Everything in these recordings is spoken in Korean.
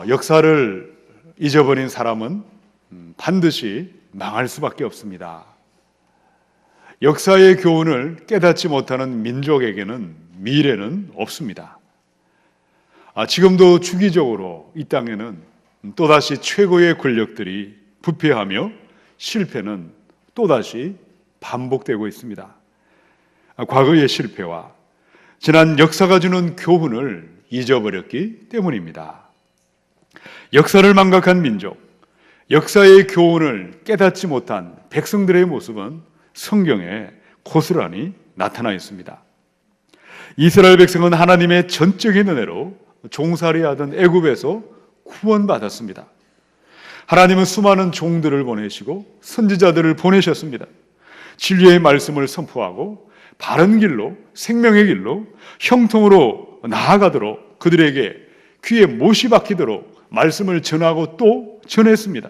역사를 잊어버린 사람은 반드시 망할 수밖에 없습니다. 역사의 교훈을 깨닫지 못하는 민족에게는 미래는 없습니다. 지금도 주기적으로 이 땅에는 또다시 최고의 권력들이 부패하며 실패는 또다시 반복되고 있습니다. 과거의 실패와 지난 역사가 주는 교훈을 잊어버렸기 때문입니다. 역사를 망각한 민족, 역사의 교훈을 깨닫지 못한 백성들의 모습은 성경에 고스란히 나타나 있습니다. 이스라엘 백성은 하나님의 전적인 은혜로 종살이하던 애굽에서 구원받았습니다. 하나님은 수많은 종들을 보내시고 선지자들을 보내셨습니다. 진리의 말씀을 선포하고 바른 길로, 생명의 길로, 형통으로 나아가도록 그들에게 귀에 못이 박히도록 말씀을 전하고 또 전했습니다.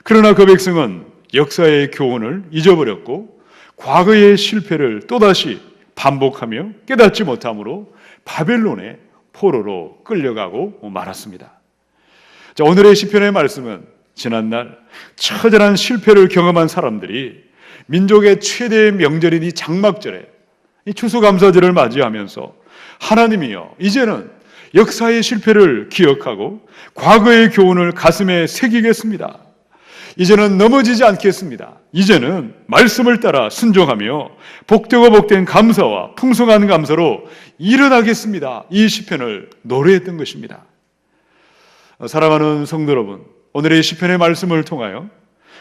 그러나 그 백성은 역사의 교훈을 잊어버렸고 과거의 실패를 또다시 반복하며 깨닫지 못함으로 바벨론의 포로로 끌려가고 말았습니다. 자, 오늘의 시편의 말씀은 지난날 처절한 실패를 경험한 사람들이 민족의 최대의 명절인 이 장막절에 이 추수감사절을 맞이하면서 하나님이여 이제는 역사의 실패를 기억하고 과거의 교훈을 가슴에 새기겠습니다. 이제는 넘어지지 않겠습니다. 이제는 말씀을 따라 순종하며 복되고 복된 감사와 풍성한 감사로 일어나겠습니다. 이 시편을 노래했던 것입니다. 사랑하는 성도 여러분, 오늘의 시편의 말씀을 통하여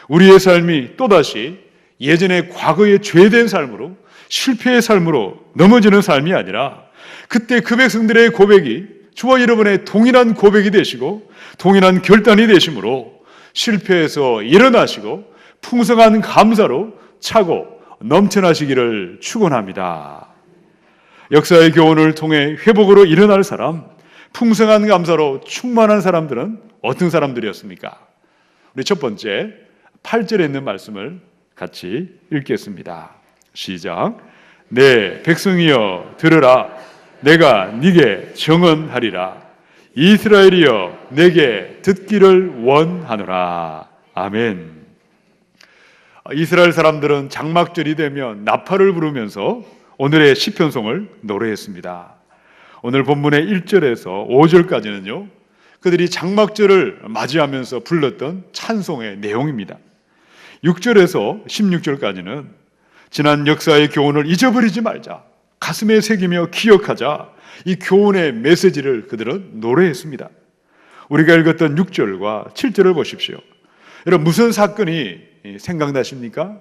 우리의 삶이 또다시 예전의 과거의 죄된 삶으로 실패의 삶으로 넘어지는 삶이 아니라 그때 그 백성들의 고백이 주와 여러분의 동일한 고백이 되시고 동일한 결단이 되심으로 실패에서 일어나시고 풍성한 감사로 차고 넘쳐나시기를 축원합니다. 역사의 교훈을 통해 회복으로 일어날 사람, 풍성한 감사로 충만한 사람들은 어떤 사람들이었습니까? 우리 첫 번째 8절에 있는 말씀을 같이 읽겠습니다. 시작. 내 백성이여 들으라. 내가 네게 정언하리라. 이스라엘이여 내게 듣기를 원하노라. 아멘. 이스라엘 사람들은 장막절이 되면 나팔을 부르면서 오늘의 시편송을 노래했습니다. 오늘 본문의 1절에서 5절까지는요 그들이 장막절을 맞이하면서 불렀던 찬송의 내용입니다. 6절에서 16절까지는 지난 역사의 교훈을 잊어버리지 말자, 가슴에 새기며 기억하자, 이 교훈의 메시지를 그들은 노래했습니다. 우리가 읽었던 6절과 7절을 보십시오. 여러분 무슨 사건이 생각나십니까?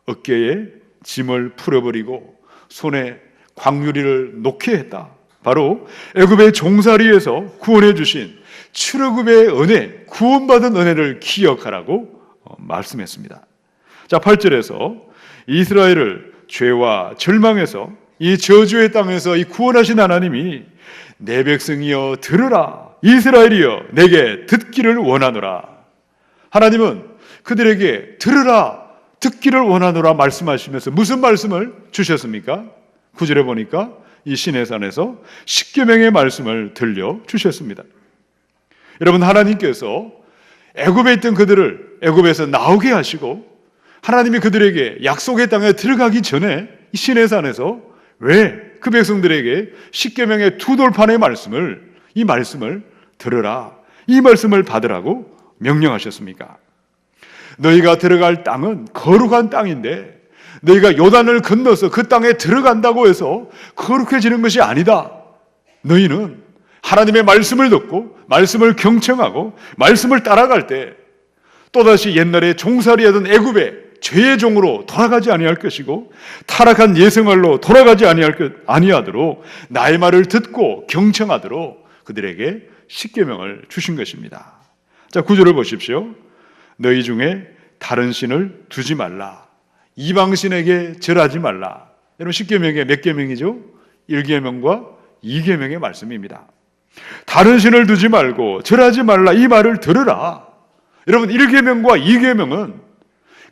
어깨에 짐을 풀어버리고 손에 광유리를 놓게 했다. 바로 애굽의 종살이에서 구원해 주신 출애굽의 은혜, 구원받은 은혜를 기억하라고 말씀했습니다. 자, 8절에서 이스라엘을 죄와 절망에서 이 저주의 땅에서 이 구원하신 하나님이 내 백성이여 들으라. 이스라엘이여 내게 듣기를 원하노라. 하나님은 그들에게 들으라, 듣기를 원하노라 말씀하시면서 무슨 말씀을 주셨습니까? 9절에 보니까 이 시내산에서 십계명의 말씀을 들려주셨습니다. 여러분 하나님께서 애굽에 있던 그들을 애굽에서 나오게 하시고 하나님이 그들에게 약속의 땅에 들어가기 전에 이 시내산에서 왜 그 백성들에게 십계명의 두 돌판의 말씀을 이 말씀을 들으라, 이 말씀을 받으라고 명령하셨습니까? 너희가 들어갈 땅은 거룩한 땅인데 너희가 요단을 건너서 그 땅에 들어간다고 해서 거룩해지는 것이 아니다. 너희는 하나님의 말씀을 듣고 말씀을 경청하고 말씀을 따라갈 때 또다시 옛날에 종살이하던 애굽의 죄의 종으로 돌아가지 아니할 것이고 타락한 예생활로 돌아가지 아니하도록 나의 말을 듣고 경청하도록 그들에게 십계명을 주신 것입니다. 자, 9절을 보십시오. 너희 중에 다른 신을 두지 말라. 이방신에게 절하지 말라. 여러분 십계명의 몇 계명이죠? 1계명과 2계명의 말씀입니다. 다른 신을 두지 말고 절하지 말라 이 말을 들으라. 여러분 1계명과 2계명은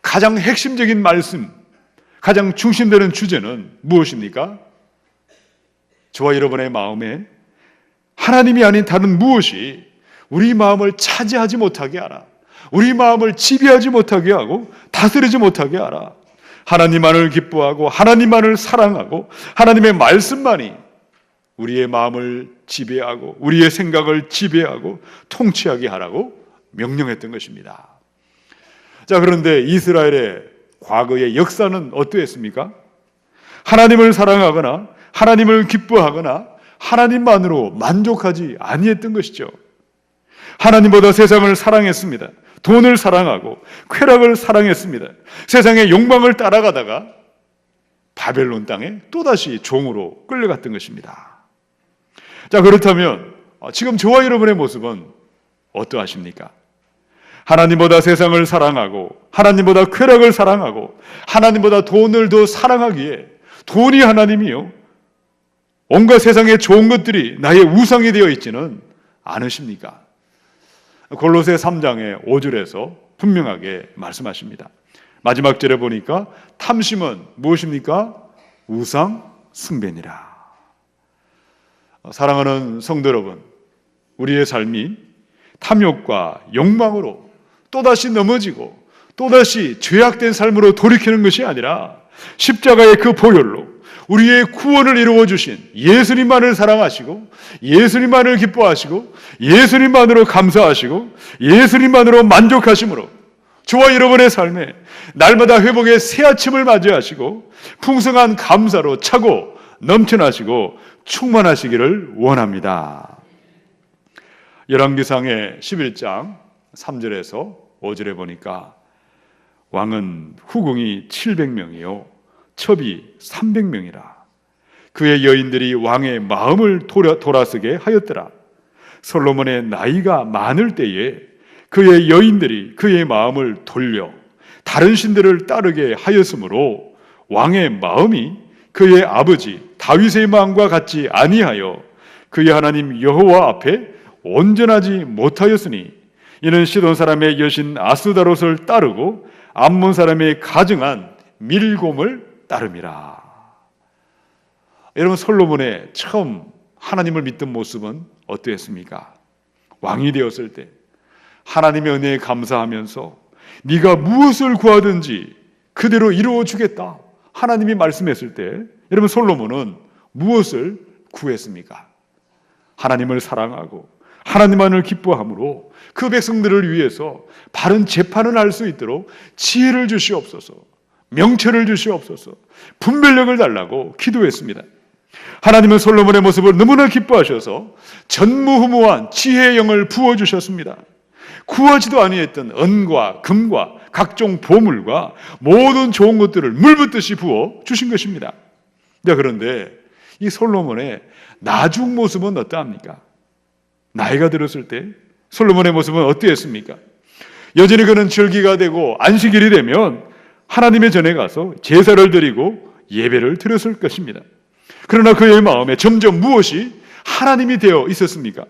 가장 핵심적인 말씀, 가장 중심되는 주제는 무엇입니까? 저와 여러분의 마음에 하나님이 아닌 다른 무엇이 우리 마음을 차지하지 못하게 하라. 우리 마음을 지배하지 못하게 하고 다스리지 못하게 하라. 하나님만을 기뻐하고 하나님만을 사랑하고 하나님의 말씀만이 우리의 마음을 지배하고 우리의 생각을 지배하고 통치하게 하라고 명령했던 것입니다. 자, 그런데 이스라엘의 과거의 역사는 어떠했습니까? 하나님을 사랑하거나 하나님을 기뻐하거나 하나님만으로 만족하지 아니했던 것이죠. 하나님보다 세상을 사랑했습니다. 돈을 사랑하고 쾌락을 사랑했습니다. 세상의 욕망을 따라가다가 바벨론 땅에 또다시 종으로 끌려갔던 것입니다. 자, 그렇다면 지금 저와 여러분의 모습은 어떠하십니까? 하나님보다 세상을 사랑하고 하나님보다 쾌락을 사랑하고 하나님보다 돈을 더 사랑하기에 돈이 하나님이요, 온갖 세상의 좋은 것들이 나의 우상이 되어 있지는 않으십니까? 골로새 3장의 5절에서 분명하게 말씀하십니다. 마지막 절에 보니까 탐심은 무엇입니까? 우상 숭배니라. 사랑하는 성도 여러분, 우리의 삶이 탐욕과 욕망으로 또다시 넘어지고 또다시 죄악된 삶으로 돌이키는 것이 아니라 십자가의 그 보혈로 우리의 구원을 이루어 주신 예수님만을 사랑하시고 예수님만을 기뻐하시고 예수님만으로 감사하시고 예수님만으로 만족하심으로 저와 여러분의 삶에 날마다 회복의 새 아침을 맞이하시고 풍성한 감사로 차고 넘쳐나시고 충만하시기를 원합니다. 열왕기상의 11장 3절에서 5절에 보니까 왕은 후궁이 700명이요 첩이 300명이라. 그의 여인들이 왕의 마음을 돌아서게 하였더라. 솔로몬의 나이가 많을 때에 그의 여인들이 그의 마음을 돌려 다른 신들을 따르게 하였으므로 왕의 마음이 그의 아버지 다윗의 마음과 같지 아니하여 그의 하나님 여호와 앞에 온전하지 못하였으니 이는 시돈 사람의 여신 아스다롯을 따르고 암몬 사람의 가증한 밀곰을 따름이라. 여러분, 솔로몬의 처음 하나님을 믿던 모습은 어떠했습니까? 왕이 되었을 때 하나님의 은혜에 감사하면서 네가 무엇을 구하든지 그대로 이루어 주겠다 하나님이 말씀했을 때 여러분, 솔로몬은 무엇을 구했습니까? 하나님을 사랑하고 하나님만을 기뻐함으로 그 백성들을 위해서 바른 재판을 할 수 있도록 지혜를 주시옵소서, 명철을 주시옵소서, 분별력을 달라고 기도했습니다. 하나님은 솔로몬의 모습을 너무나 기뻐하셔서 전무후무한 지혜의 영을 부어주셨습니다. 구하지도 아니했던 은과 금과 각종 보물과 모든 좋은 것들을 물붓듯이 부어 주신 것입니다. 그런데 이 솔로몬의 나중 모습은 어떠합니까? 나이가 들었을 때 솔로몬의 모습은 어떠했습니까? 여전히 그는 절기가 되고 안식일이 되면 하나님의 전에 가서 제사를 드리고 예배를 드렸을 것입니다. 그러나 그의 마음에 점점 무엇이 하나님이 되어 있었습니까?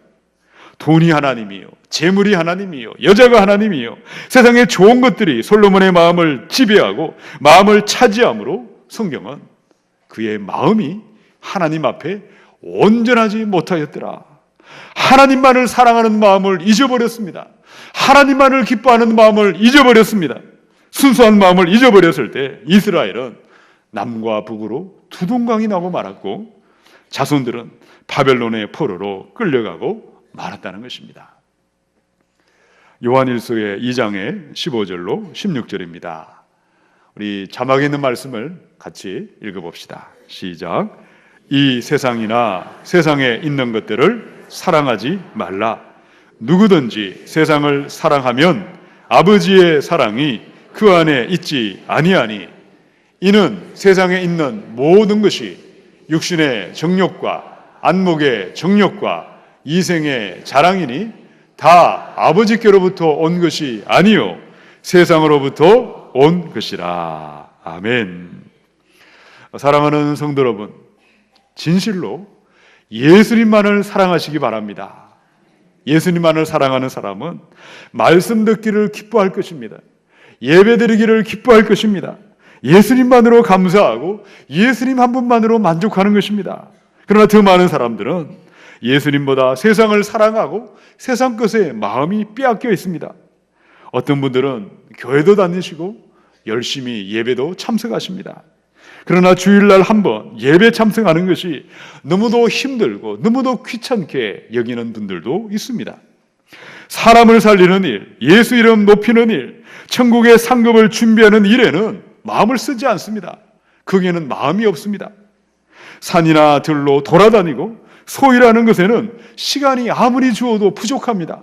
돈이 하나님이요, 재물이 하나님이요, 여자가 하나님이요, 세상의 좋은 것들이 솔로몬의 마음을 지배하고 마음을 차지함으로 성경은 그의 마음이 하나님 앞에 온전하지 못하였더라. 하나님만을 사랑하는 마음을 잊어버렸습니다. 하나님만을 기뻐하는 마음을 잊어버렸습니다. 순수한 마음을 잊어버렸을 때 이스라엘은 남과 북으로 두동강이 나고 말았고 자손들은 바벨론의 포로로 끌려가고 말았다는 것입니다. 요한일서의 2장의 15절로 16절입니다. 우리 자막에 있는 말씀을 같이 읽어봅시다. 시작. 이 세상이나 세상에 있는 것들을 사랑하지 말라. 누구든지 세상을 사랑하면 아버지의 사랑이 그 안에 있지 아니하니 이는 세상에 있는 모든 것이 육신의 정욕과 안목의 정욕과 이생의 자랑이니 다 아버지께로부터 온 것이 아니요 세상으로부터 온 것이라. 아멘. 사랑하는 성도 여러분, 진실로 예수님만을 사랑하시기 바랍니다. 예수님만을 사랑하는 사람은 말씀 듣기를 기뻐할 것입니다. 예배 드리기를 기뻐할 것입니다. 예수님만으로 감사하고 예수님 한 분만으로 만족하는 것입니다. 그러나 더 많은 사람들은 예수님보다 세상을 사랑하고 세상 것에 마음이 빼앗겨 있습니다. 어떤 분들은 교회도 다니시고 열심히 예배도 참석하십니다. 그러나 주일날 한번 예배 참석하는 것이 너무도 힘들고 너무도 귀찮게 여기는 분들도 있습니다. 사람을 살리는 일, 예수 이름 높이는 일, 천국의 상급을 준비하는 일에는 마음을 쓰지 않습니다. 거기에는 마음이 없습니다. 산이나 들로 돌아다니고 소일하는 것에는 시간이 아무리 주어도 부족합니다.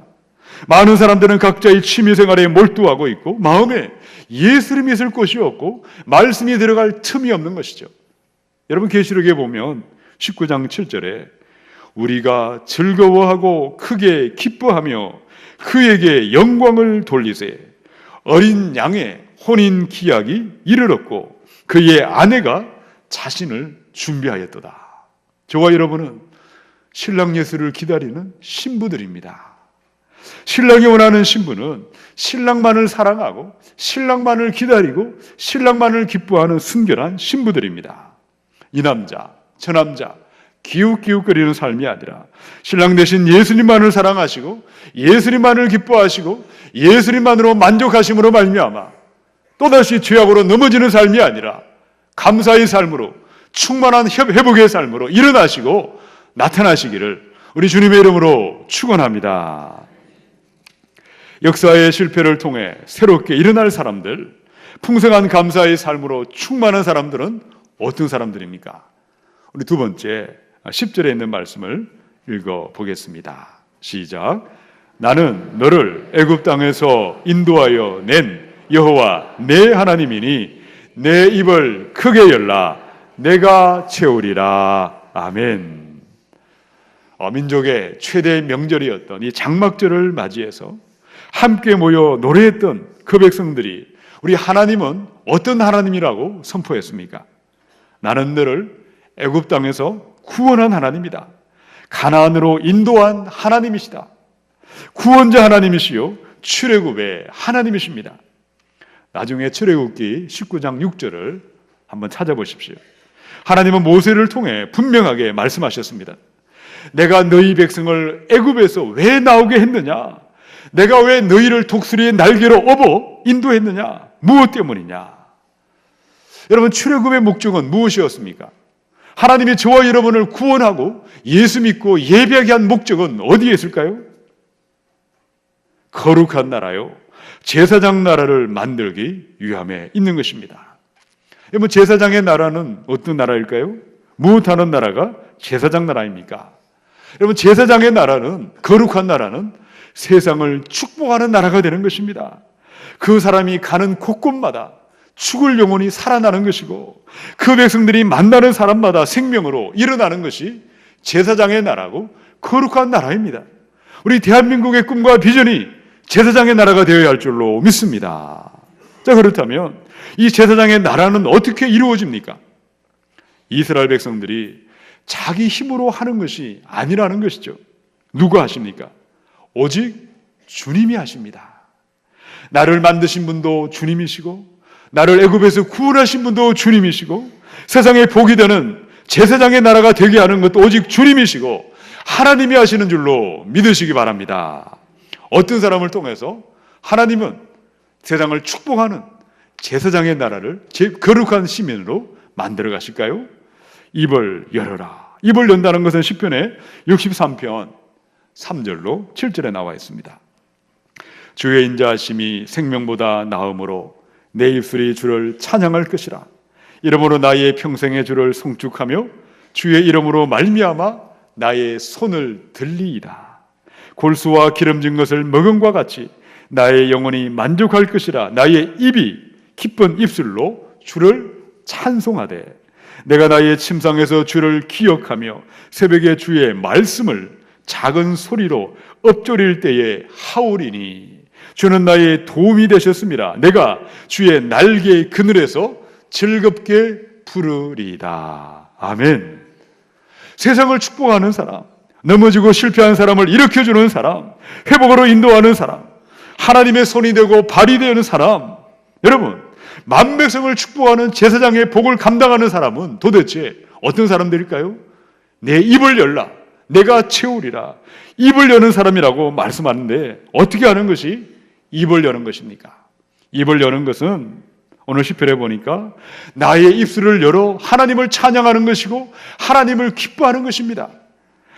많은 사람들은 각자의 취미생활에 몰두하고 있고 마음에 예수님이 있을 곳이 없고 말씀이 들어갈 틈이 없는 것이죠. 여러분, 계시록에 보면 19장 7절에 우리가 즐거워하고 크게 기뻐하며 그에게 영광을 돌리세. 어린 양의 혼인 기약이 이르렀고 그의 아내가 자신을 준비하였도다. 저와 여러분은 신랑 예수를 기다리는 신부들입니다. 신랑이 원하는 신부는 신랑만을 사랑하고 신랑만을 기다리고 신랑만을 기뻐하는 순결한 신부들입니다. 이 남자, 저 남자 기웃기웃거리는 삶이 아니라 신랑 대신 예수님만을 사랑하시고 예수님만을 기뻐하시고 예수님만으로 만족하심으로 말미암아 또다시 죄악으로 넘어지는 삶이 아니라 감사의 삶으로 충만한 회복의 삶으로 일어나시고 나타나시기를 우리 주님의 이름으로 축원합니다. 역사의 실패를 통해 새롭게 일어날 사람들, 풍성한 감사의 삶으로 충만한 사람들은 어떤 사람들입니까? 우리 두 번째 10절에 있는 말씀을 읽어보겠습니다. 시작. 나는 너를 애굽 땅에서 인도하여 낸 여호와 내 하나님이니 내 입을 크게 열라 내가 채우리라. 아멘. 민족의 최대 명절이었던 이 장막절을 맞이해서 함께 모여 노래했던 그 백성들이 우리 하나님은 어떤 하나님이라고 선포했습니까? 나는 너를 애굽 땅에서 구원한 하나님이다. 가나안으로 인도한 하나님이시다. 구원자 하나님이시요 출애굽의 하나님이십니다. 나중에 출애굽기 19장 6절을 한번 찾아보십시오. 하나님은 모세를 통해 분명하게 말씀하셨습니다. 내가 너희 백성을 애굽에서 왜 나오게 했느냐? 내가 왜 너희를 독수리의 날개로 업어 인도했느냐? 무엇 때문이냐? 여러분, 출애굽의 목적은 무엇이었습니까? 하나님이 저와 여러분을 구원하고 예수 믿고 예배하게 한 목적은 어디에 있을까요? 거룩한 나라요, 제사장 나라를 만들기 위함에 있는 것입니다. 여러분, 제사장의 나라는 어떤 나라일까요? 무엇하는 나라가 제사장 나라입니까? 여러분, 제사장의 나라는, 거룩한 나라는 세상을 축복하는 나라가 되는 것입니다. 그 사람이 가는 곳곳마다 죽을 영혼이 살아나는 것이고 그 백성들이 만나는 사람마다 생명으로 일어나는 것이 제사장의 나라고 거룩한 나라입니다. 우리 대한민국의 꿈과 비전이 제사장의 나라가 되어야 할 줄로 믿습니다. 자, 그렇다면 이 제사장의 나라는 어떻게 이루어집니까? 이스라엘 백성들이 자기 힘으로 하는 것이 아니라는 것이죠. 누가 하십니까? 오직 주님이 하십니다. 나를 만드신 분도 주님이시고 나를 애굽에서 구원하신 분도 주님이시고 세상에 복이 되는 제사장의 나라가 되게 하는 것도 오직 주님이시고 하나님이 하시는 줄로 믿으시기 바랍니다. 어떤 사람을 통해서 하나님은 세상을 축복하는 제사장의 나라를 거룩한 시민으로 만들어 가실까요? 입을 열어라. 입을 연다는 것은 시편의 63편 3절로 7절에 나와 있습니다. 주의 인자하심이 생명보다 나음으로 내 입술이 주를 찬양할 것이라. 이러므로 나의 평생의 주를 송축하며 주의 이름으로 말미암아 나의 손을 들리이다. 골수와 기름진 것을 먹음과 같이 나의 영혼이 만족할 것이라. 나의 입이 기쁜 입술로 주를 찬송하되 내가 나의 침상에서 주를 기억하며 새벽에 주의 말씀을 작은 소리로 엎조릴 때에 하오리니 주는 나의 도움이 되셨습니다. 내가 주의 날개 그늘에서 즐겁게 부르리다. 아멘. 세상을 축복하는 사람, 넘어지고 실패한 사람을 일으켜주는 사람, 회복으로 인도하는 사람, 하나님의 손이 되고 발이 되는 사람, 여러분, 만백성을 축복하는 제사장의 복을 감당하는 사람은 도대체 어떤 사람들일까요? 내 입을 열라 내가 채우리라. 입을 여는 사람이라고 말씀하는데 어떻게 하는 것이 입을 여는 것입니까? 입을 여는 것은 오늘 시편에 보니까 나의 입술을 열어 하나님을 찬양하는 것이고 하나님을 기뻐하는 것입니다.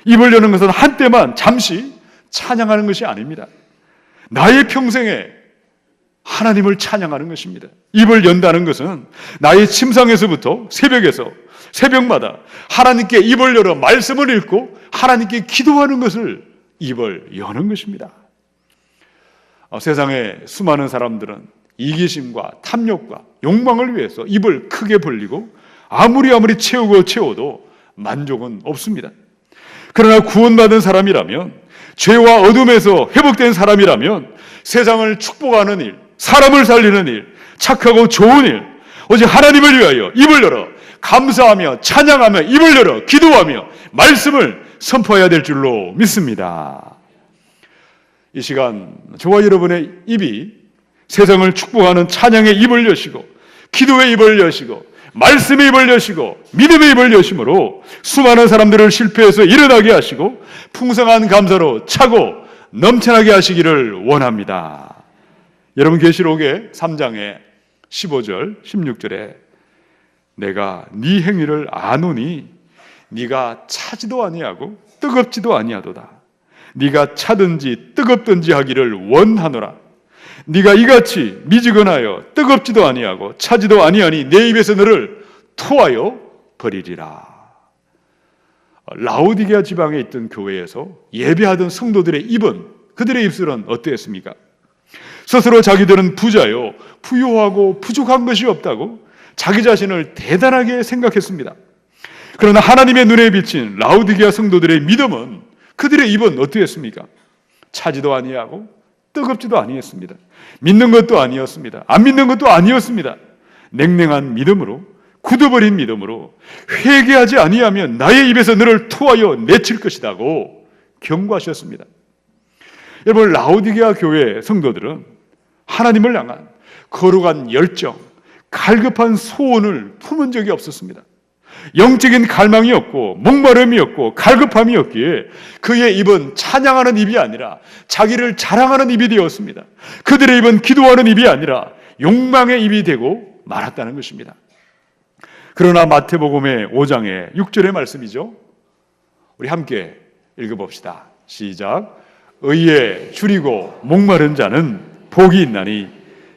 입을 여는 것은 한때만 잠시 찬양하는 것이 아닙니다. 나의 평생에 하나님을 찬양하는 것입니다. 입을 연다는 것은 나의 침상에서부터 새벽마다 하나님께 입을 열어 말씀을 읽고 하나님께 기도하는 것을 입을 여는 것입니다. 세상에 수많은 사람들은 이기심과 탐욕과 욕망을 위해서 입을 크게 벌리고 아무리 채워도 만족은 없습니다. 그러나 구원받은 사람이라면, 죄와 어둠에서 회복된 사람이라면 세상을 축복하는 일, 사람을 살리는 일, 착하고 좋은 일, 오직 하나님을 위하여 입을 열어 감사하며 찬양하며 입을 열어 기도하며 말씀을 선포해야 될 줄로 믿습니다. 이 시간 저와 여러분의 입이 세상을 축복하는 찬양의 입을 여시고 기도의 입을 여시고 말씀의 입을 여시고 믿음의 입을 여심으로 수많은 사람들을 실패해서 일어나게 하시고 풍성한 감사로 차고 넘쳐나게 하시기를 원합니다. 여러분, 계시록의 3장의 15절 16절에 내가 네 행위를 아노니 네가 차지도 아니하고 뜨겁지도 아니하도다. 네가 차든지 뜨겁든지 하기를 원하노라. 네가 이같이 미지근하여 뜨겁지도 아니하고 차지도 아니하니 내 입에서 너를 토하여 버리리라. 라오디게아 지방에 있던 교회에서 예배하던 성도들의 입은, 그들의 입술은 어땠습니까? 스스로 자기들은 부자요, 부유하고 부족한 것이 없다고 자기 자신을 대단하게 생각했습니다. 그러나 하나님의 눈에 비친 라오디게아 성도들의 믿음은, 그들의 입은 어땠습니까? 차지도 아니하고 뜨겁지도 아니었습니다. 믿는 것도 아니었습니다. 안 믿는 것도 아니었습니다. 냉랭한 믿음으로, 굳어버린 믿음으로 회개하지 아니하면 나의 입에서 너를 토하여 내칠 것이라고 경고하셨습니다. 여러분, 라오디게아 교회 성도들은 하나님을 향한 거룩한 열정, 갈급한 소원을 품은 적이 없었습니다. 영적인 갈망이 없고 목마름이 없고 갈급함이 없기에 그의 입은 찬양하는 입이 아니라 자기를 자랑하는 입이 되었습니다. 그들의 입은 기도하는 입이 아니라 욕망의 입이 되고 말았다는 것입니다. 그러나 마태복음의 5장의 6절의 말씀이죠. 우리 함께 읽어봅시다. 시작. 의에 줄이고 목마른 자는 복이 있나니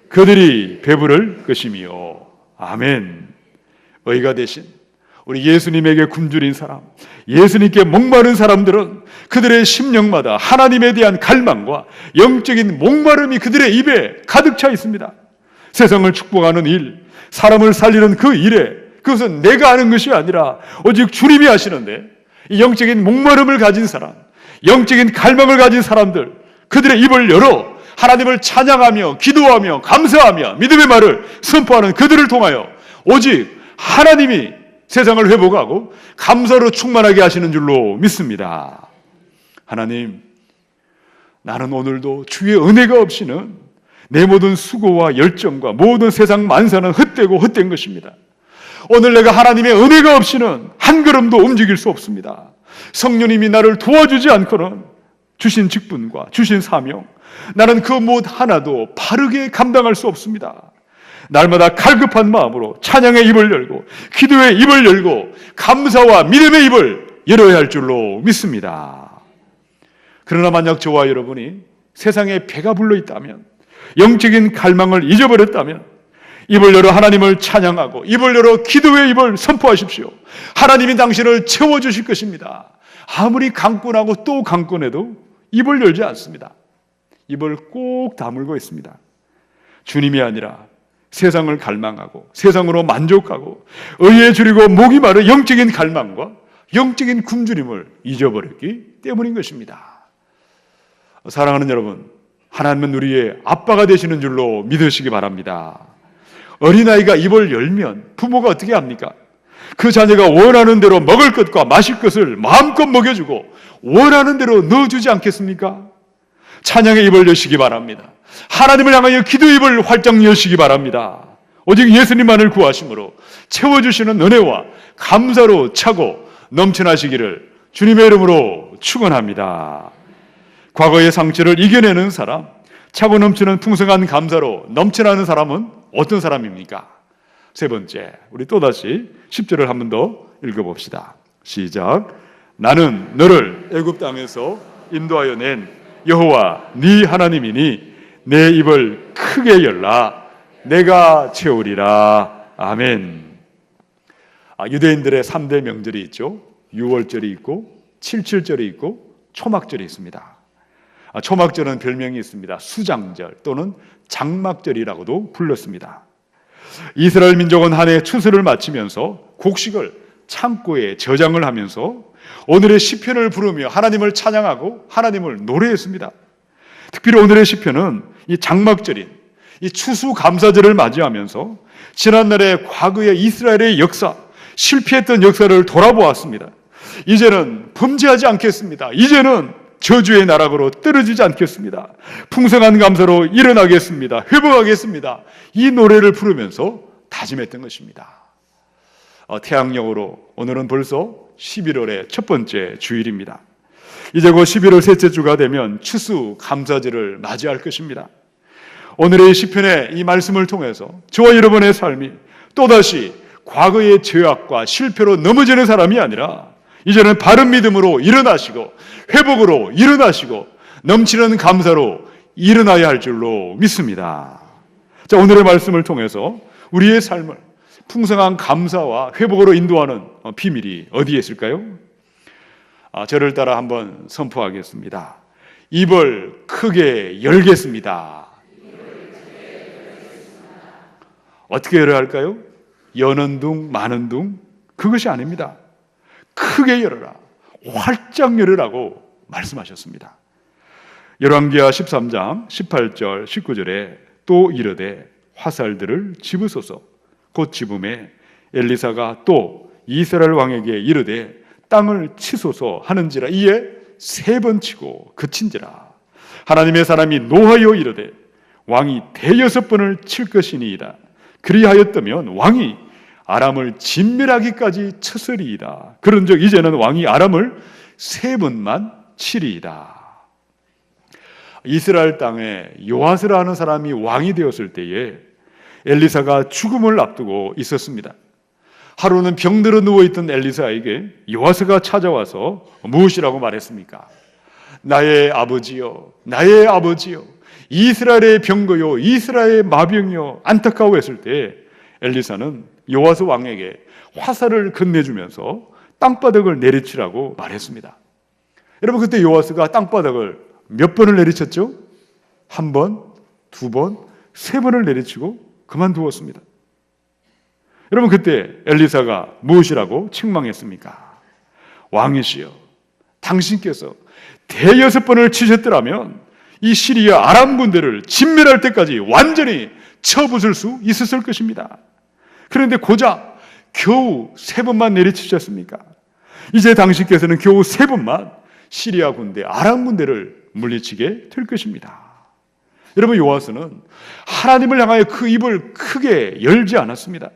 그들이 배부를 것이며. 아멘. 의가 되신 우리 예수님에게 굶주린 사람, 예수님께 목마른 사람들은 그들의 심령마다 하나님에 대한 갈망과 영적인 목마름이 그들의 입에 가득 차 있습니다. 세상을 축복하는 일, 사람을 살리는 그 일에 그것은 내가 하는 것이 아니라 오직 주님이 하시는데, 이 영적인 목마름을 가진 사람, 영적인 갈망을 가진 사람들, 그들의 입을 열어 하나님을 찬양하며 기도하며 감사하며 믿음의 말을 선포하는 그들을 통하여 오직 하나님이 세상을 회복하고 감사로 충만하게 하시는 줄로 믿습니다. 하나님, 나는 오늘도 주의 은혜가 없이는 내 모든 수고와 열정과 모든 세상 만사는 헛되고 헛된 것입니다. 오늘 내가 하나님의 은혜가 없이는 한 걸음도 움직일 수 없습니다. 성령님이 나를 도와주지 않고는 주신 직분과 주신 사명, 나는 그 무엇 하나도 바르게 감당할 수 없습니다. 날마다 갈급한 마음으로 찬양의 입을 열고 기도의 입을 열고 감사와 믿음의 입을 열어야 할 줄로 믿습니다. 그러나 만약 저와 여러분이 세상에 배가 불러 있다면, 영적인 갈망을 잊어버렸다면 입을 열어 하나님을 찬양하고 입을 열어 기도의 입을 선포하십시오. 하나님이 당신을 채워주실 것입니다. 아무리 강권하고 또 강권해도 입을 열지 않습니다. 입을 꼭 다물고 있습니다. 주님이 아니라 세상을 갈망하고 세상으로 만족하고 의에 줄이고 목이 마른 영적인 갈망과 영적인 굶주림을 잊어버렸기 때문인 것입니다. 사랑하는 여러분, 하나님은 우리의 아빠가 되시는 줄로 믿으시기 바랍니다. 어린아이가 입을 열면 부모가 어떻게 합니까? 그 자녀가 원하는 대로 먹을 것과 마실 것을 마음껏 먹여주고 원하는 대로 넣어주지 않겠습니까? 찬양의 입을 여시기 바랍니다. 하나님을 향하여 기도 입을 활짝 여시기 바랍니다. 오직 예수님만을 구하심으로 채워주시는 은혜와 감사로 차고 넘쳐나시기를 주님의 이름으로 감사로 축원합니다. 과거의 상처를 이겨내는 사람, 차고 넘치는 풍성한 감사로 넘쳐나는 사람은 어떤 사람입니까? 세 번째, 우리 또다시 10절을 한 번 더 읽어봅시다. 시작. 나는 너를 애굽 땅에서 인도하여 낸 여호와 네 하나님이니 내 입을 크게 열라 내가 채우리라. 아멘. 유대인들의 3대 명절이 있죠. 유월절이 있고 77절이 있고 초막절이 있습니다. 초막절은 별명이 있습니다. 수장절 또는 장막절이라고도 불렀습니다. 이스라엘 민족은 한 해 추수를 마치면서 곡식을 창고에 저장을 하면서 오늘의 시편을 부르며 하나님을 찬양하고 하나님을 노래했습니다. 특별히 오늘의 시편은 이 장막절인 이 추수 감사절을 맞이하면서 지난날의 과거의 이스라엘의 역사, 실패했던 역사를 돌아보았습니다. 이제는 범죄하지 않겠습니다. 이제는 저주의 나락으로 떨어지지 않겠습니다. 풍성한 감사로 일어나겠습니다. 회복하겠습니다. 이 노래를 부르면서 다짐했던 것입니다. 태양력으로 오늘은 벌써 11월의 첫 번째 주일입니다. 이제 곧 11월 셋째 주가 되면 추수 감사절을 맞이할 것입니다. 오늘의 시편의 이 말씀을 통해서 저와 여러분의 삶이 또다시 과거의 죄악과 실패로 넘어지는 사람이 아니라 이제는 바른 믿음으로 일어나시고 회복으로 일어나시고 넘치는 감사로 일어나야 할 줄로 믿습니다. 자, 오늘의 말씀을 통해서 우리의 삶을 풍성한 감사와 회복으로 인도하는 비밀이 어디에 있을까요? 저를 따라 한번 선포하겠습니다. 입을 크게 열겠습니다. 어떻게 열어야 할까요? 여는 둥 마는 둥 그것이 아닙니다. 크게 열어라, 활짝 열으라고 말씀하셨습니다. 열왕기하 13장 18절 19절에 또 이르되 화살들을 집으소서. 곧 집음에 엘리사가 또 이스라엘 왕에게 이르되 땅을 치소서 하는지라. 이에 3번 치고 그친지라. 하나님의 사람이 노하여 이르되 왕이 6번을 칠 것이니이다. 그리하였다면 왕이 아람을 진멸하기까지 쳤으리이다. 그런즉 이제는 왕이 아람을 3번만 치리이다. 이스라엘 땅에 요아스라 하는 사람이 왕이 되었을 때에 엘리사가 죽음을 앞두고 있었습니다. 하루는 병들어 누워있던 엘리사에게 요아스가 찾아와서 무엇이라고 말했습니까? 나의 아버지여, 나의 아버지여, 이스라엘의 병거요, 이스라엘의 마병이요, 안타까워했을 때 엘리사는 요아스 왕에게 화살을 건네주면서 땅바닥을 내리치라고 말했습니다. 여러분, 그때 요아스가 땅바닥을 몇 번을 내리쳤죠? 1번, 2번, 3번을 내리치고 그만두었습니다. 여러분, 그때 엘리사가 무엇이라고 책망했습니까? 왕이시여, 당신께서 6번을 치셨더라면 이 시리아 아람 군대를 진멸할 때까지 완전히 쳐부술 수 있었을 것입니다. 그런데 고작 겨우 3번만 내리치셨습니까? 이제 당신께서는 겨우 3번만 시리아 군대, 아람 군대를 물리치게 될 것입니다. 여러분, 요아스는 하나님을 향하여 그 입을 크게 열지 않았습니다.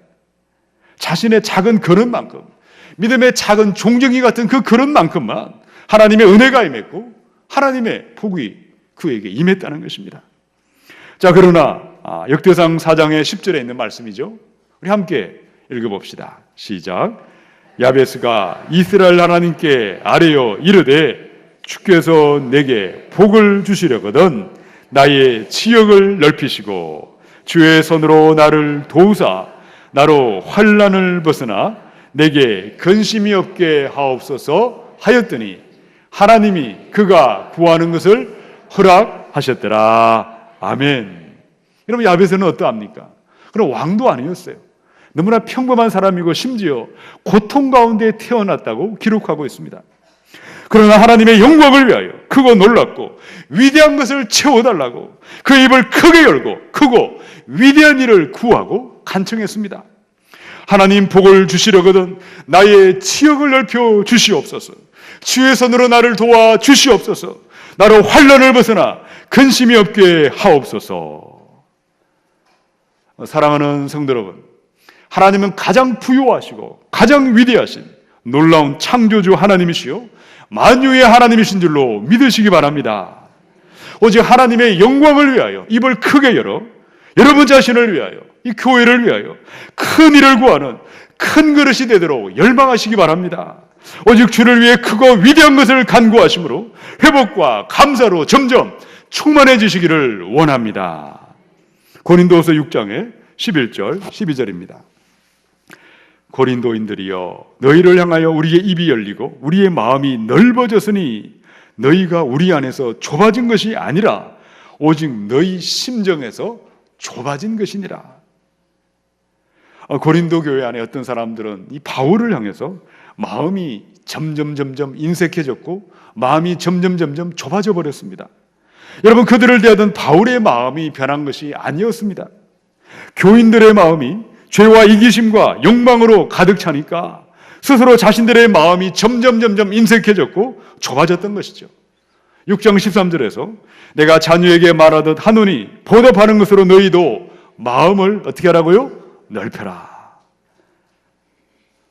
자신의 작은 그릇만큼, 믿음의 작은 종정이 같은 그 그릇만큼만 하나님의 은혜가 임했고 하나님의 복이 그에게 임했다는 것입니다. 자, 그러나 역대상 4장의 10절에 있는 말씀이죠. 우리 함께 읽어봅시다. 시작. 야베스가 이스라엘 하나님께 아뢰어 이르되 주께서 내게 복을 주시려거든 나의 지역을 넓히시고 주의 손으로 나를 도우사 나로 환난을 벗어나 내게 근심이 없게 하옵소서 하였더니 하나님이 그가 구하는 것을 허락하셨더라. 아멘. 여러분, 야베스는 어떠합니까? 그럼 왕도 아니었어요. 너무나 평범한 사람이고 심지어 고통 가운데 태어났다고 기록하고 있습니다. 그러나 하나님의 영광을 위하여 크고 놀랍고 위대한 것을 채워달라고 그 입을 크게 열고 크고 위대한 일을 구하고 간청했습니다. 하나님 복을 주시려거든 나의 지역을 넓혀 주시옵소서. 주의 손으로 나를 도와 주시옵소서. 나로 환난을 벗어나 근심이 없게 하옵소서. 사랑하는 성도 여러분, 하나님은 가장 부유하시고 가장 위대하신 놀라운 창조주 하나님이시요 만유의 하나님이신 줄로 믿으시기 바랍니다. 오직 하나님의 영광을 위하여 입을 크게 열어 여러분 자신을 위하여, 이 교회를 위하여 큰 일을 구하는 큰 그릇이 되도록 열망하시기 바랍니다. 오직 주를 위해 크고 위대한 것을 간구하심으로 회복과 감사로 점점 충만해지시기를 원합니다. 고린도후서 6장의 11절 12절입니다. 고린도인들이여, 너희를 향하여 우리의 입이 열리고 우리의 마음이 넓어졌으니 너희가 우리 안에서 좁아진 것이 아니라 오직 너희 심정에서 좁아진 것이니라. 고린도 교회 안에 어떤 사람들은 이 바울을 향해서 마음이 점점 인색해졌고 마음이 점점 좁아져 버렸습니다. 여러분, 그들을 대하던 바울의 마음이 변한 것이 아니었습니다. 교인들의 마음이 죄와 이기심과 욕망으로 가득 차니까 스스로 자신들의 마음이 점점 인색해졌고 좁아졌던 것이죠. 6장 13절에서 내가 자녀에게 말하듯 하노니 보답하는 것으로 너희도 마음을 어떻게 하라고요? 넓혀라.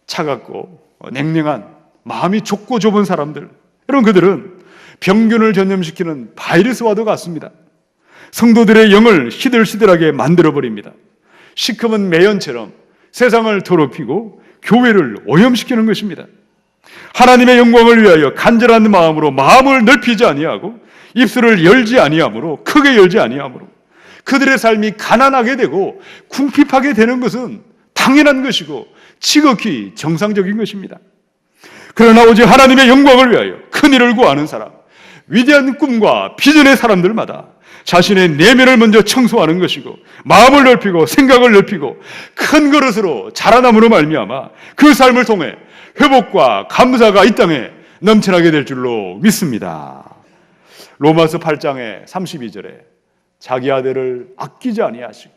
차갑고 냉랭한 마음이 좁고 좁은 사람들, 여러분, 그들은 병균을 전염시키는 바이러스와도 같습니다. 성도들의 영을 시들시들하게 만들어버립니다. 시커먼 매연처럼 세상을 더럽히고 교회를 오염시키는 것입니다. 하나님의 영광을 위하여 간절한 마음으로 마음을 넓히지 아니하고 입술을 열지 아니하므로, 크게 열지 아니하므로 그들의 삶이 가난하게 되고 궁핍하게 되는 것은 당연한 것이고 지극히 정상적인 것입니다. 그러나 오직 하나님의 영광을 위하여 큰 일을 구하는 사람, 위대한 꿈과 비전의 사람들마다 자신의 내면을 먼저 청소하는 것이고 마음을 넓히고 생각을 넓히고 큰 그릇으로 자라남으로 말미암아 그 삶을 통해 회복과 감사가 이 땅에 넘쳐나게 될 줄로 믿습니다. 로마서 8장의 32절에 자기 아들을 아끼지 아니하시고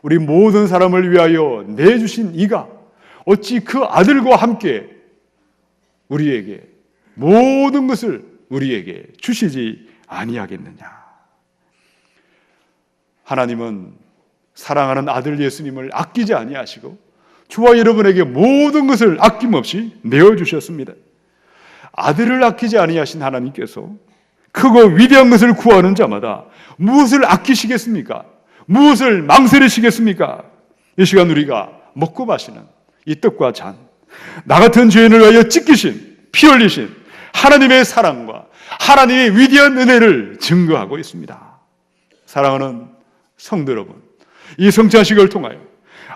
우리 모든 사람을 위하여 내주신 이가 어찌 그 아들과 함께 우리에게 모든 것을 우리에게 주시지 아니하겠느냐. 하나님은 사랑하는 아들 예수님을 아끼지 아니하시고 저와 여러분에게 모든 것을 아낌없이 내어주셨습니다. 아들을 아끼지 아니하신 하나님께서 크고 위대한 것을 구하는 자마다 무엇을 아끼시겠습니까? 무엇을 망설이시겠습니까? 이 시간 우리가 먹고 마시는 이 떡과 잔, 나 같은 죄인을 위하여 찢기신, 피 흘리신 하나님의 사랑과 하나님의 위대한 은혜를 증거하고 있습니다. 사랑하는 성도 여러분, 이 성찬식을 통하여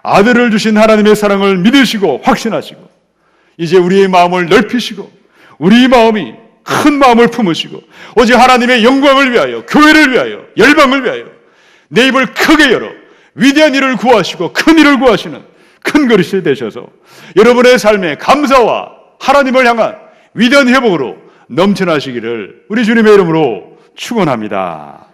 아들을 주신 하나님의 사랑을 믿으시고 확신하시고 이제 우리의 마음을 넓히시고 우리 마음이 큰 마음을 품으시고 오직 하나님의 영광을 위하여, 교회를 위하여, 열방을 위하여 내 입을 크게 열어 위대한 일을 구하시고 큰 일을 구하시는 큰 그릇이 되셔서 여러분의 삶에 감사와 하나님을 향한 위대한 회복으로 넘쳐나시기를 우리 주님의 이름으로 축원합니다.